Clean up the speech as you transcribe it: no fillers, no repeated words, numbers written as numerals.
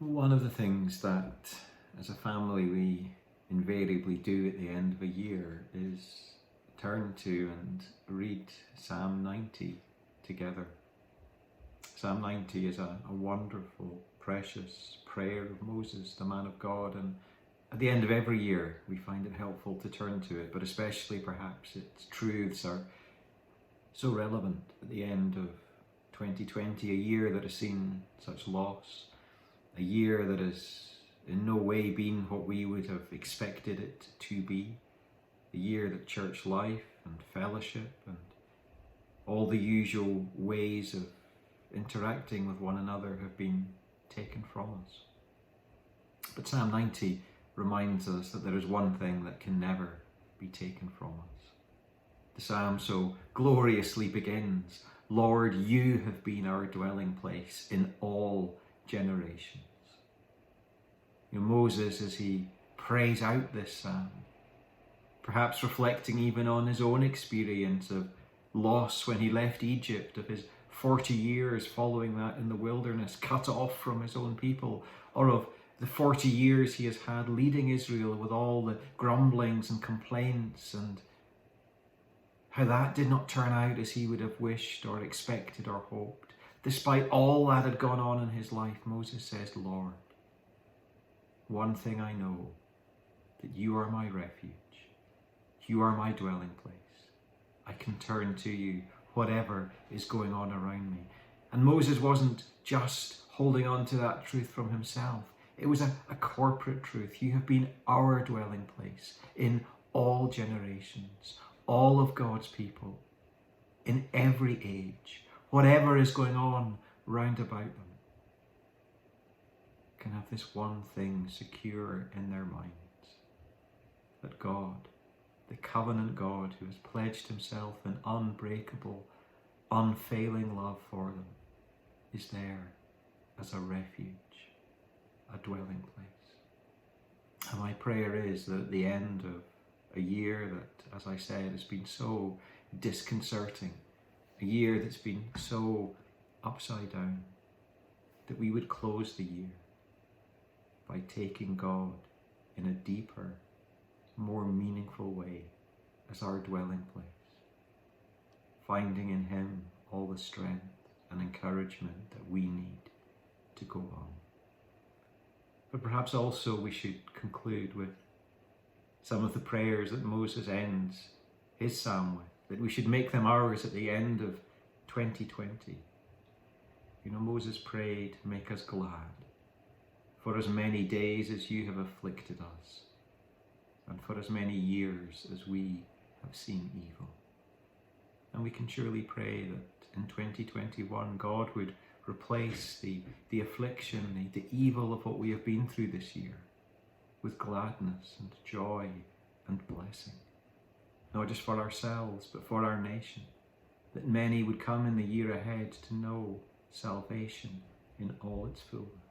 One of the things that as a family we invariably do at the end of a year is turn to and read Psalm 90 together. Psalm 90 is a wonderful, precious prayer of Moses, the man of God, and at the end of every year we find it helpful to turn to it, but especially perhaps its truths are so relevant at the end of 2020, a year that has seen such loss, a year that has in no way been what we would have expected it to be, a year that church life and fellowship and all the usual ways of interacting with one another have been taken from us. But Psalm 90 reminds us that there is one thing that can never be taken from us. The psalm so gloriously begins, "Lord, you have been our dwelling place in all generations." Moses, as he prays out this psalm, perhaps reflecting even on his own experience of loss when he left Egypt, of his 40 years following that in the wilderness, cut off from his own people, or of the 40 years he has had leading Israel with all the grumblings and complaints, and how that did not turn out as he would have wished or expected or hoped. Despite all that had gone on in his life, Moses says, "Lord, one thing I know, that you are my refuge. You are my dwelling place. I can turn to you whatever is going on around me." And Moses wasn't just holding on to that truth from himself. It was a corporate truth. You have been our dwelling place in all generations, all of God's people, in every age, whatever is going on round about them, can have this one thing secure in their minds, that God, the covenant God who has pledged himself in unbreakable, unfailing love for them, is there as a refuge, a dwelling place. And my prayer is that at the end of a year that, as I said, has been so disconcerting, a year that's been so upside down, that we would close the year by taking God in a deeper, more meaningful way as our dwelling place, finding in him all the strength and encouragement that we need to go on. But perhaps also we should conclude with some of the prayers that Moses ends his psalm with, that we should make them ours at the end of 2020. Moses prayed, "Make us glad for as many days as you have afflicted us, and for as many years as we have seen evil." And we can surely pray that in 2021 God would replace the affliction, the evil of what we have been through this year with gladness and joy and blessing, not just for ourselves but for our nation, that many would come in the year ahead to know salvation in all its fullness.